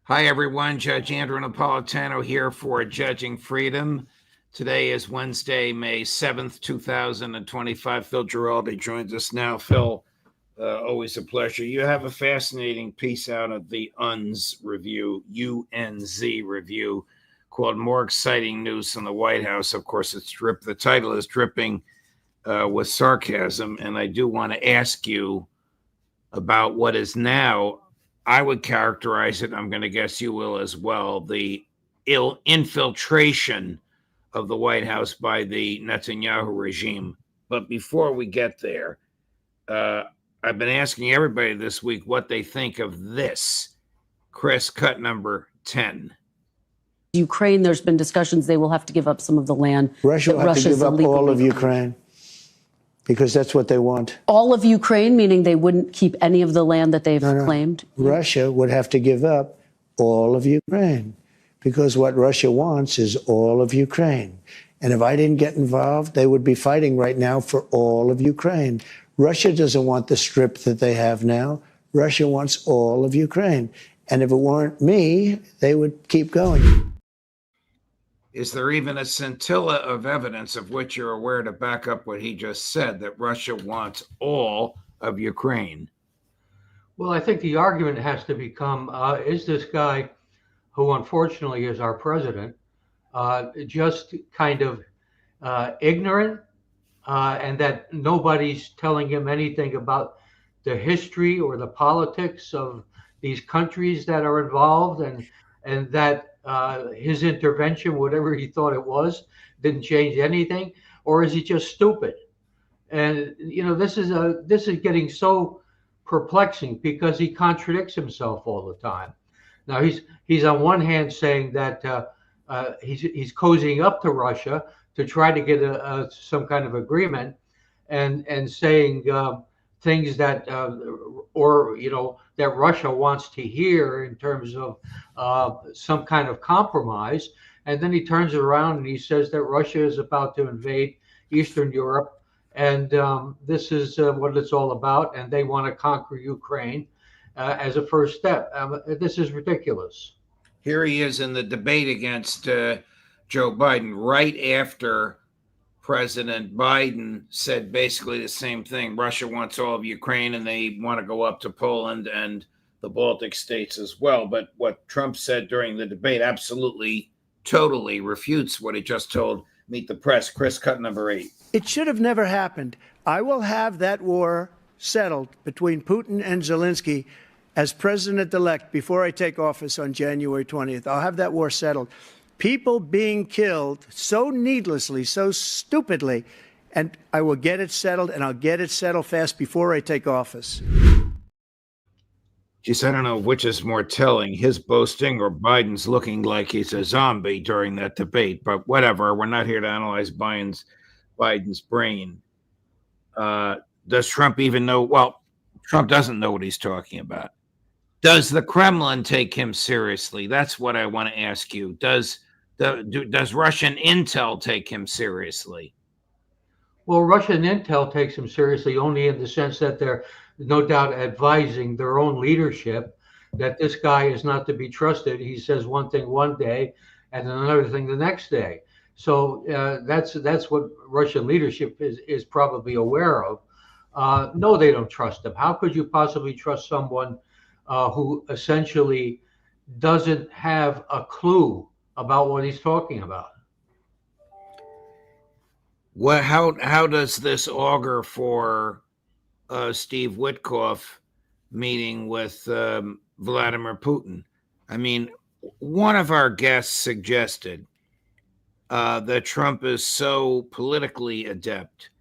Hi, everyone. Judge Andrew Napolitano here for Judging Freedom. Today is Wednesday, May 7th, 2025. Phil Giraldi joins us now. Phil, always a pleasure. You have a fascinating piece out of the UNZ review, UNZ review, called More Exciting News in the White House. Of course, the title is dripping with sarcasm, and I do want to ask you about what is now, I would characterize it, I'm going to guess you will as well, the infiltration of the White House by the Netanyahu regime. But before we get there, I've been asking everybody this week what they think of this. Chris, cut number 10. Ukraine, there's been discussions they will have to give up some of the land. Russia will have to give up all of Ukraine because that's what they want. All of Ukraine, meaning they wouldn't keep any of the land that they've claimed? Russia would have to give up all of Ukraine because what Russia wants is all of Ukraine. And if I didn't get involved, they would be fighting right now for all of Ukraine. Russia doesn't want the strip that they have now. Russia wants all of Ukraine. And if it weren't me, they would keep going. Is there even a scintilla of evidence of which you're aware to back up what he just said, that Russia wants all of Ukraine? Well, I think the argument has to become, is this guy, who unfortunately is our president, just kind of ignorant, and that nobody's telling him anything about the history or the politics of these countries that are involved, and that his intervention, whatever he thought it was, didn't change anything? Or is he just stupid? And this is getting so perplexing because he contradicts himself all the time. Now he's on one hand saying that he's cozying up to Russia to try to get some kind of agreement, and saying things that that Russia wants to hear in terms of some kind of compromise. And then he turns around and he says that Russia is about to invade Eastern Europe, and this is what it's all about, and they want to conquer Ukraine as a first step. This is ridiculous. Here he is in the debate against Joe Biden right after President Biden said basically the same thing. Russia wants all of Ukraine and they want to go up to Poland and the Baltic states as well. But what Trump said during the debate absolutely, totally refutes what he just told Meet the Press. Chris, cut number 8. It should have never happened. I will have that war settled between Putin and Zelensky as president-elect before I take office on January 20th. I'll have that war settled. People being killed so needlessly, so stupidly, and I will get it settled, and I'll get it settled fast before I take office. Geez, I don't know which is more telling, his boasting or Biden's looking like he's a zombie during that debate, but whatever. We're not here to analyze Biden's brain. Does Trump even know? Well, Trump doesn't know what he's talking about. Does the Kremlin take him seriously? That's what I want to ask you. Does Russian intel take him seriously? Well, Russian intel takes him seriously only in the sense that they're no doubt advising their own leadership that this guy is not to be trusted. He says one thing one day and another thing the next day. So that's what Russian leadership is probably aware of. No, they don't trust him. How could you possibly trust someone who essentially doesn't have a clue about what he's talking about? Well, how does this augur for Steve Witkoff meeting with Vladimir Putin? I mean, one of our guests suggested that Trump is so politically adept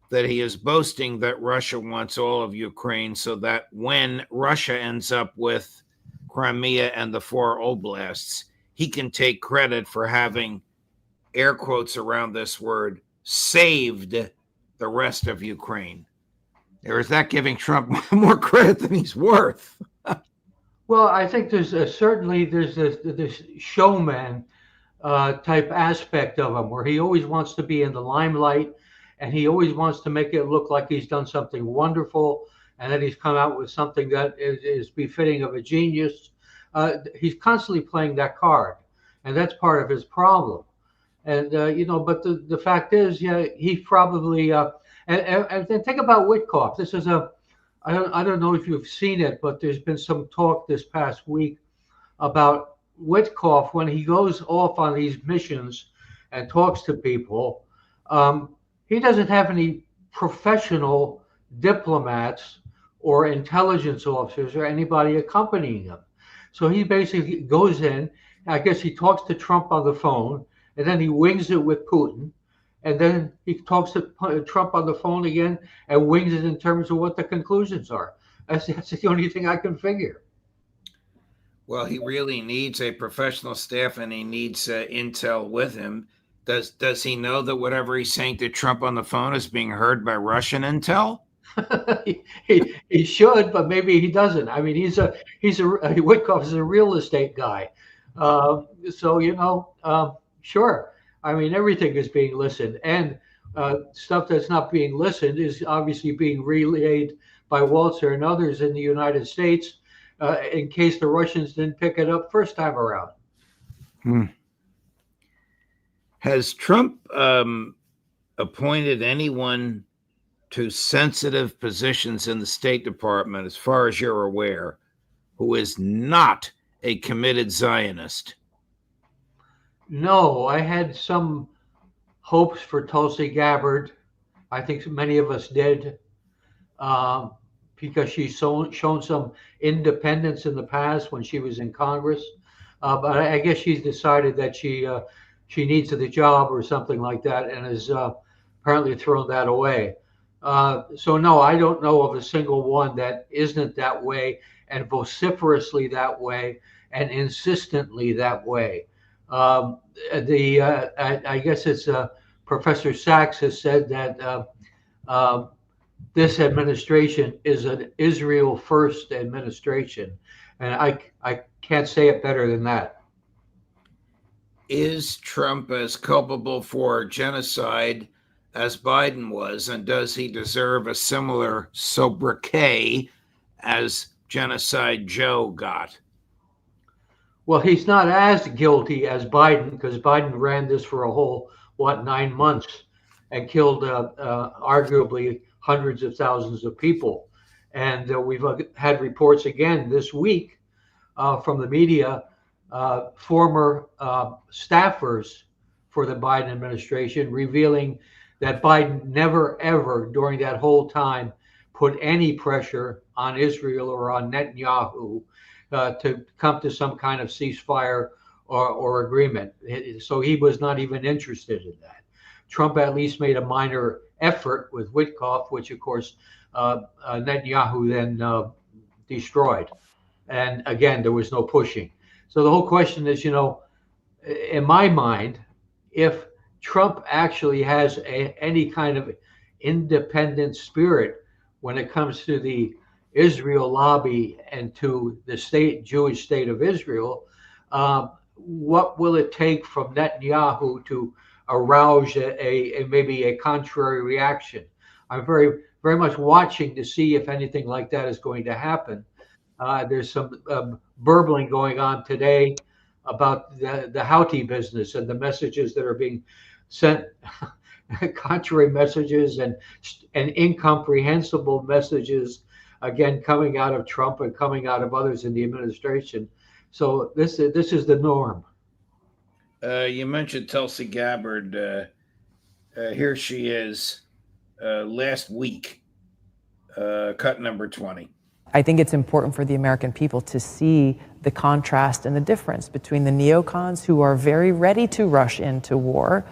that he is boasting that Russia wants all of Ukraine so that when Russia ends up with Crimea and the 4 oblasts, he can take credit for having, air quotes around this word, saved the rest of Ukraine. Or is that giving Trump more credit than he's worth? Well, I think there's certainly this showman type aspect of him where he always wants to be in the limelight, and he always wants to make it look like he's done something wonderful and that he's come out with something that is befitting of a genius. He's constantly playing that card, and that's part of his problem. And but the fact is, yeah, he probably and then think about Witkoff. This is I don't know if you've seen it, but there's been some talk this past week about Witkoff when he goes off on these missions and talks to people. He doesn't have any professional diplomats or intelligence officers or anybody accompanying him. So he basically goes in. I guess he talks to Trump on the phone, and then he wings it with Putin. And then he talks to Trump on the phone again and wings it in terms of what the conclusions are. That's the only thing I can figure. Well, he really needs a professional staff, and he needs intel with him. Does he know that whatever he's saying to Trump on the phone is being heard by Russian intel? he should, but maybe he doesn't. I mean, Witkoff is a real estate guy, so sure. I mean, everything is being listened, and stuff that's not being listened is obviously being relayed by Walter and others in the United States in case the Russians didn't pick it up first time around. Has Trump appointed anyone to sensitive positions in the State Department, as far as you're aware, who is not a committed Zionist? No, I had some hopes for Tulsi Gabbard. I think many of us did, because she's shown some independence in the past when she was in Congress. But I guess she's decided that she needs the job or something like that, and has apparently thrown that away. So no, I don't know of a single one that isn't that way, and vociferously that way, and insistently that way. I guess it's Professor Sachs has said that this administration is an Israel first administration, and I can't say it better than that. Is Trump as culpable for genocide as Biden was, and does he deserve a similar sobriquet as Genocide Joe got? Well, he's not as guilty as Biden, because Biden ran this for a whole, 9 months and killed arguably hundreds of thousands of people. And we've had reports again this week from the media, former staffers for the Biden administration revealing that Biden never, ever during that whole time put any pressure on Israel or on Netanyahu to come to some kind of ceasefire or agreement. So he was not even interested in that. Trump at least made a minor effort with Witkoff, which of course Netanyahu then destroyed. And again, there was no pushing. So the whole question is, in my mind, if Trump actually has any kind of independent spirit when it comes to the Israel lobby and to the Jewish state of Israel, what will it take from Netanyahu to arouse maybe a contrary reaction? I'm very, very much watching to see if anything like that is going to happen. There's some burbling going on today about the Houthi business and the messages that are being sent, contrary messages and incomprehensible messages, again, coming out of Trump and coming out of others in the administration. So this is the norm. You mentioned Tulsi Gabbard. Here she is last week, cut number 20. I think it's important for the American people to see the contrast and the difference between the neocons who are very ready to rush into war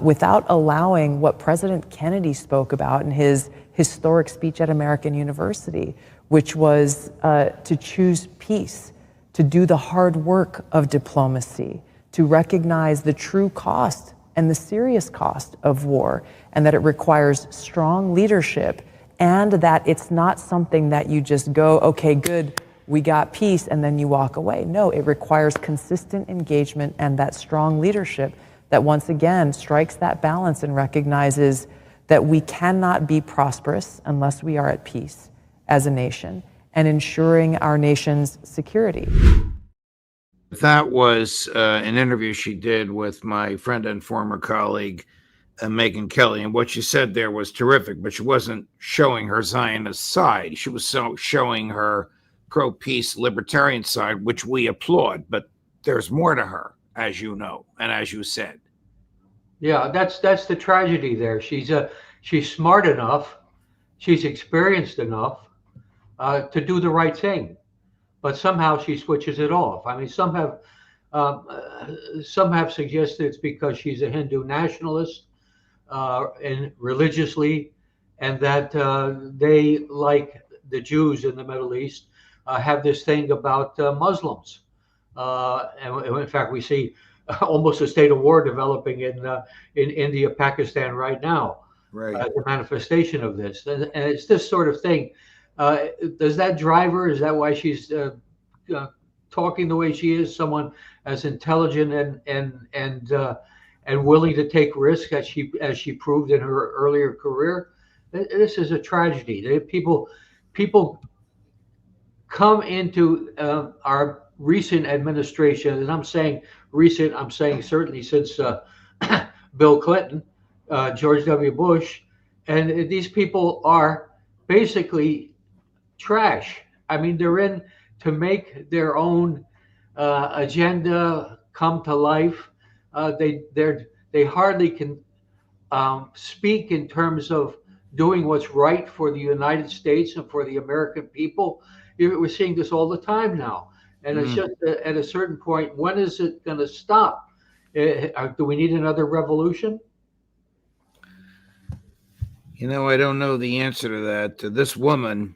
without allowing what President Kennedy spoke about in his historic speech at American University, which was to choose peace, to do the hard work of diplomacy, to recognize the true cost and the serious cost of war, and that it requires strong leadership, and that it's not something that you just go, okay, good, we got peace, and then you walk away. No, it requires consistent engagement and that strong leadership that once again strikes that balance and recognizes that we cannot be prosperous unless we are at peace as a nation and ensuring our nation's security. that was an interview she did with my friend and former colleague, Megyn Kelly. And what she said there was terrific, but she wasn't showing her Zionist side. She was showing her pro-peace libertarian side, which we applaud. But there's more to her, as you know, and as you said. Yeah, that's the tragedy there. She's smart enough, she's experienced enough to do the right thing, but somehow she switches it off. I mean, some have suggested it's because she's a Hindu nationalist and religiously, and that they, like the Jews in the Middle East, have this thing about Muslims. And in fact, we see almost a state of war developing in India, Pakistan right now, Right. the manifestation of this. And it's this sort of thing. Does that drive her? Is that why she's talking the way she is? Someone as intelligent and willing to take risk as she proved in her earlier career? This is a tragedy. People come into our recent administration, and I'm saying recent, I'm saying certainly since Bill Clinton, George W. Bush, and these people are basically trash. I mean, they're in to make their own agenda come to life. They hardly can speak in terms of doing what's right for the United States and for the American people. We're seeing this all the time now. And it's just at a certain point, when is it going to stop? Do we need another revolution? You know, I don't know the answer to that. This woman,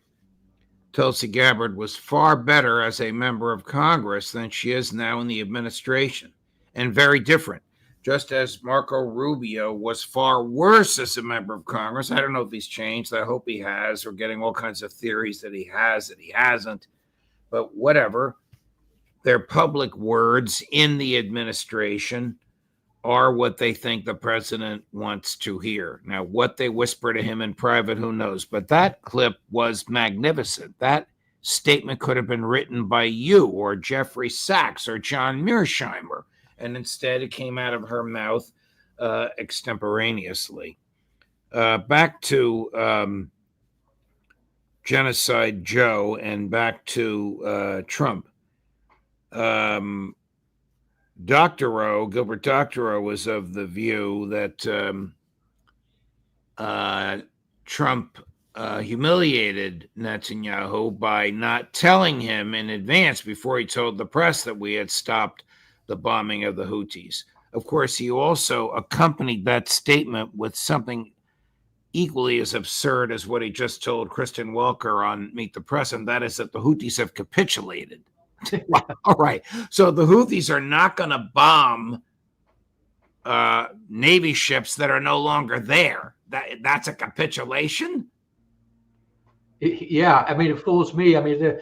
Tulsi Gabbard, was far better as a member of Congress than she is now in the administration, and very different. Just as Marco Rubio was far worse as a member of Congress. I don't know if he's changed. I hope he has. We're getting all kinds of theories that he has, that he hasn't. But whatever. Their public words in the administration are what they think the president wants to hear. Now, what they whisper to him in private, who knows? But that clip was magnificent. That statement could have been written by you or Jeffrey Sachs or John Mearsheimer, and instead it came out of her mouth extemporaneously. Back to Genocide Joe and back to Trump. Gilbert Doctorow was of the view that Trump humiliated Netanyahu by not telling him in advance before he told the press that we had stopped the bombing of the Houthis. Of course, he also accompanied that statement with something equally as absurd as what he just told Kristen Welker on Meet the Press, and that is that the Houthis have capitulated. All right. So the Houthis are not going to bomb Navy ships that are no longer there. That's a capitulation? Yeah. I mean, it fools me. I mean,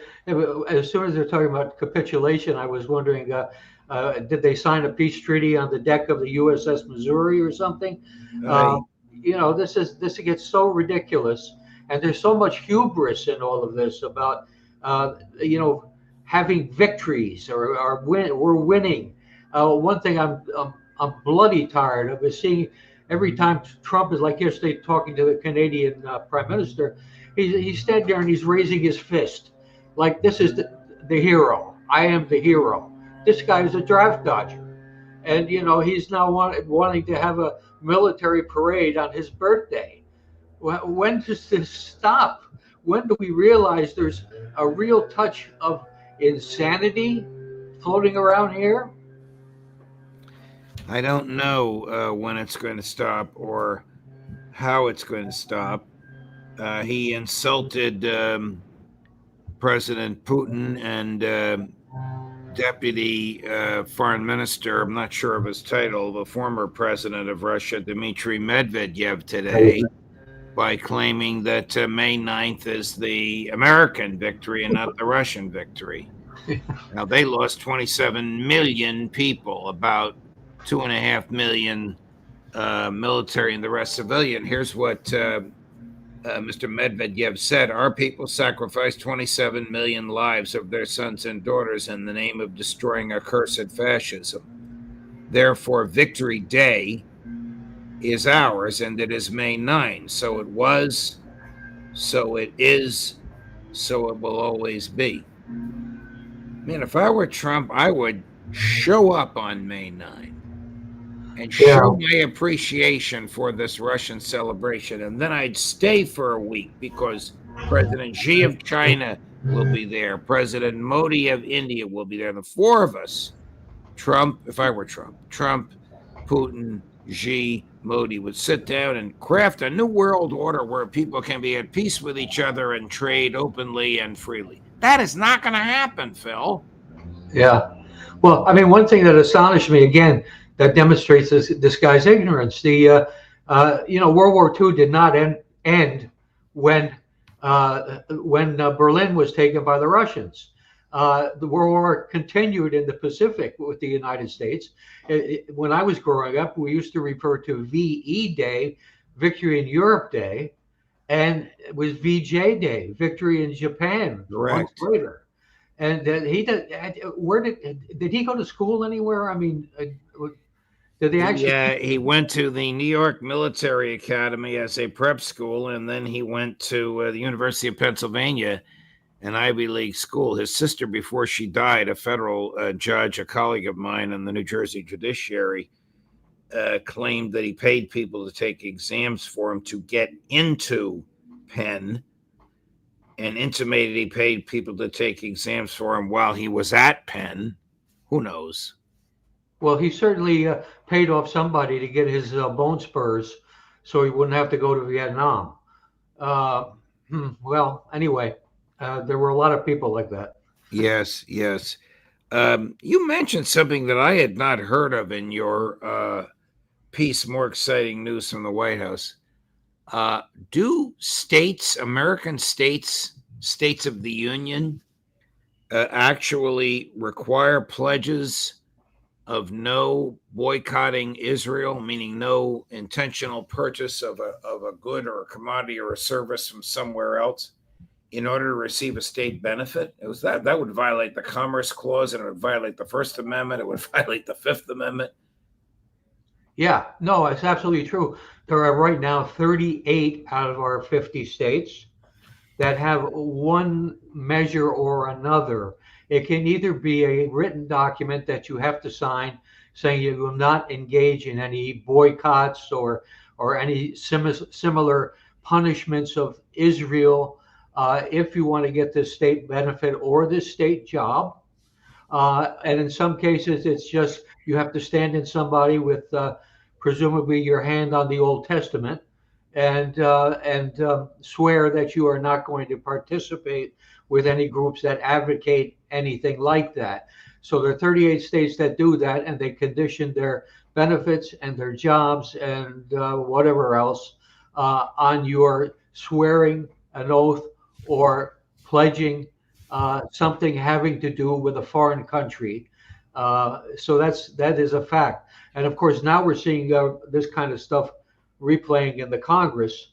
as soon as they're talking about capitulation, I was wondering, did they sign a peace treaty on the deck of the USS Missouri or something? Right. This gets so ridiculous. And there's so much hubris in all of this about, having victories or we're winning. One thing I'm bloody tired of is seeing every time Trump is, like yesterday, talking to the Canadian Prime Minister, he's standing there and he's raising his fist like this is the hero. I am the hero. This guy is a draft dodger, and he's now wanting to have a military parade on his birthday. When does this stop? When do we realize there's a real touch of insanity floating around here? I don't know when it's going to stop or how it's going to stop. He insulted President Putin and Deputy Foreign Minister, I'm not sure of his title, the former president of Russia, Dmitry Medvedev, today, by claiming that May 9th is the American victory and not the Russian victory. Now, they lost 27 million people, about 2.5 million military and the rest civilian. Here's what Mr. Medvedev said, our people sacrificed 27 million lives of their sons and daughters in the name of destroying accursed fascism. Therefore, Victory Day is ours, and it is May 9. So it was, so it is, so it will always be. Man, if I were Trump, I would show up on May 9 and show my appreciation for this Russian celebration. And then I'd stay for a week because President Xi of China will be there. President Modi of India will be there. The four of us, Trump, if I were Trump, Putin, Xi, Modi, would sit down and craft a new world order where people can be at peace with each other and trade openly and freely. That is not going to happen, Phil. Yeah. Well, I mean, one thing that astonished me, again, that demonstrates this guy's ignorance. World War II did not end when Berlin was taken by the Russians. The World War continued in the Pacific with the United States. When I was growing up, we used to refer to VE Day, Victory in Europe Day, and it was VJ Day, Victory in Japan, months later. And did he go to school anywhere? I mean, did they actually? He went to the New York Military Academy as a prep school, and then he went to the University of Pennsylvania, an Ivy League school. His sister, before she died, a federal judge, a colleague of mine in the New Jersey judiciary, claimed that he paid people to take exams for him to get into Penn, and intimated he paid people to take exams for him while he was at Penn. Who knows? Well, he certainly paid off somebody to get his bone spurs so he wouldn't have to go to Vietnam. Well, anyway, there were a lot of people like that. Yes. You mentioned something that I had not heard of in your piece, More Exciting News from the White House. Do states, American states of the Union, actually require pledges of no boycotting Israel, meaning no intentional purchase of a good or a commodity or a service from somewhere else in order to receive a state benefit? It was that would violate the Commerce Clause, and it would violate the First Amendment. It would violate the Fifth Amendment. Yeah, no, it's absolutely true. There are right now 38 out of our 50 states that have one measure or another. It can either be a written document that you have to sign saying you will not engage in any boycotts or any similar punishments of Israel if you want to get this state benefit or this state job. And in some cases, it's just you have to stand in somebody with presumably your hand on the Old Testament and swear that you are not going to participate with any groups that advocate anything like that. So there are 38 states that do that, and they condition their benefits and their jobs and whatever else on your swearing an oath or pledging something having to do with a foreign country. So that is a fact. And of course, now we're seeing this kind of stuff replaying in the Congress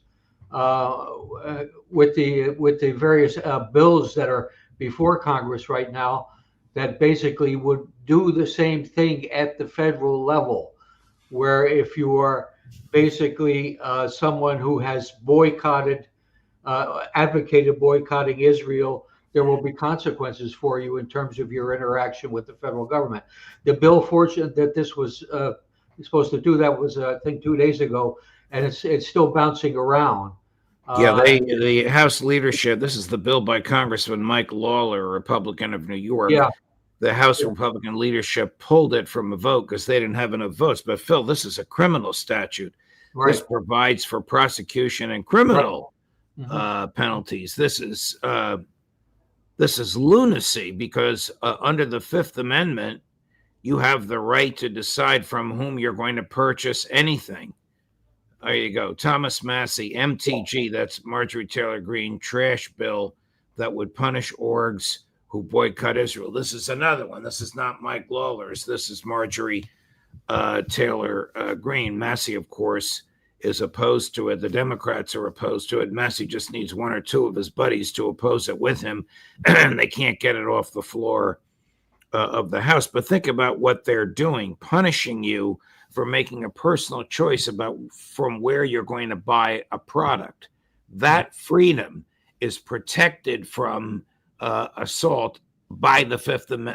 with the various bills that are before Congress right now that basically would do the same thing at the federal level, where if you are basically someone who has advocated boycotting Israel, there will be consequences for you in terms of your interaction with the federal government. The bill, fortunate that this was supposed to do that, was I think 2 days ago, and it's still bouncing around. The House leadership, this is the bill by Congressman Mike Lawler, a Republican of New York. Yeah. The House Republican leadership pulled it from a vote because they didn't have enough votes. But Phil, this is a criminal statute. Right. This provides for prosecution and criminal penalties. This is lunacy because under the Fifth Amendment, you have the right to decide from whom you're going to purchase anything. There you go. Thomas Massey, MTG, that's Marjorie Taylor Greene, trash bill that would punish orgs who boycott Israel. This is another one. This is not Mike Lawler's. This is Marjorie Taylor Greene. Massey, of course, is opposed to it. The Democrats are opposed to it. Massey just needs one or two of his buddies to oppose it with him, and they can't get it off the floor of the House. But think about what they're doing, punishing you for making a personal choice about from where you're going to buy a product. That freedom is protected from assault by the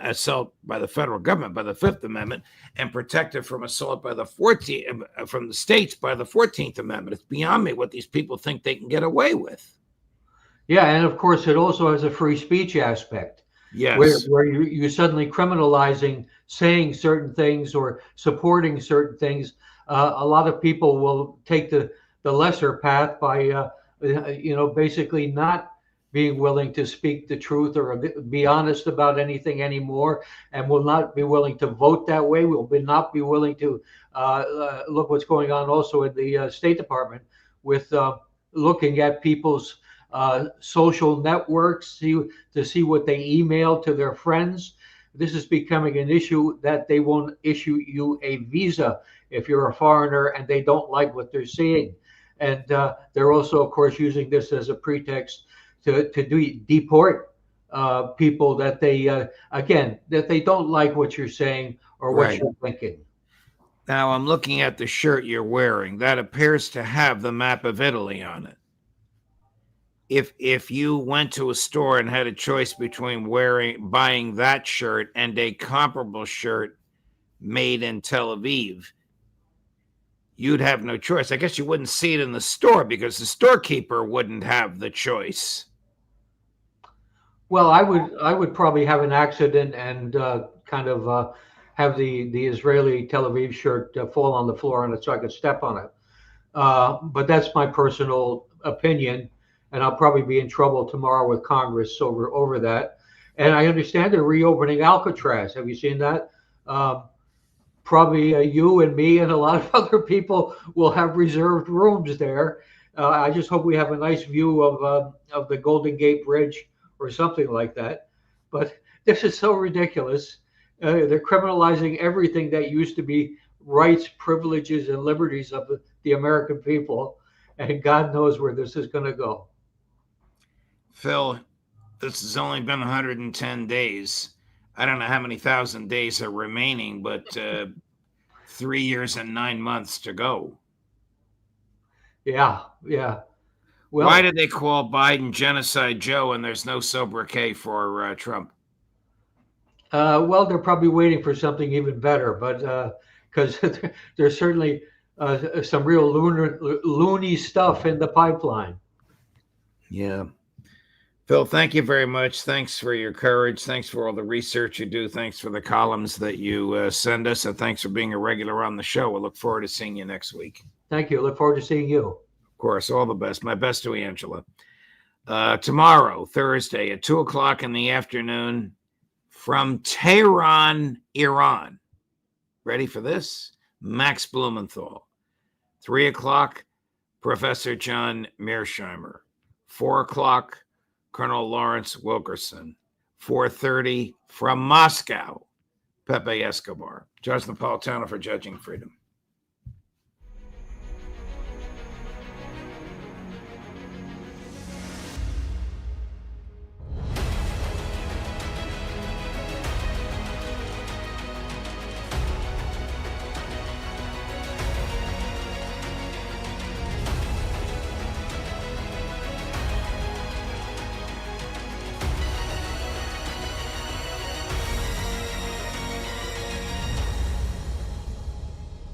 assault by the federal government by the Fifth Amendment, and protected from assault by the 14th from the states by the 14th Amendment. It's beyond me what these people think they can get away with. Yeah, and of course it also has a free speech aspect. Yes, Where you're suddenly criminalizing saying certain things or supporting certain things. A lot of people will take the lesser path by basically not being willing to speak the truth or be honest about anything anymore, and will not be willing to vote that way. Will not be willing to look what's going on also in the State Department with looking at people's social networks to see what they email to their friends. This is becoming an issue that they won't issue you a visa if you're a foreigner and they don't like what they're seeing. And they're also, of course, using this as a pretext to deport people that they, again, that they don't like what you're saying or what right. you're thinking. Now I'm looking at the shirt you're wearing. That appears to have the map of Italy on it. If you went to a store and had a choice between buying that shirt and a comparable shirt made in Tel Aviv, you'd have no choice. I guess you wouldn't see it in the store because the storekeeper wouldn't have the choice. Well, I would probably have an accident and kind of have the Israeli Tel Aviv shirt fall on the floor on it so I could step on it. But that's my personal opinion, and I'll probably be in trouble tomorrow with Congress over that. And I understand they're reopening Alcatraz. Have you seen that? Probably you and me and a lot of other people will have reserved rooms there. I just hope we have a nice view of the Golden Gate Bridge or something like that. But this is so ridiculous. They're criminalizing everything that used to be rights, privileges, and liberties of the American people. And God knows where this is going to go. Phil, this has only been 110 days. I don't know how many thousand days are remaining, but 3 years and 9 months to go. Yeah. Well, why did they call Biden Genocide Joe and there's no sobriquet for Trump? Well, they're probably waiting for something even better, but because there's certainly some real loony stuff in the pipeline. Yeah. Phil, thank you very much. Thanks for your courage. Thanks for all the research you do. Thanks for the columns that you send us. And thanks for being a regular on the show. We'll look forward to seeing you next week. Thank you. Look forward to seeing you. Of course, all the best. My best to Angela. Tomorrow, Thursday at 2:00 in the afternoon from Tehran, Iran. Ready for this? Max Blumenthal. 3:00, Professor John Mearsheimer. 4:00, Colonel Lawrence Wilkerson. 4:30 from Moscow, Pepe Escobar. Judge Napolitano for Judging Freedom.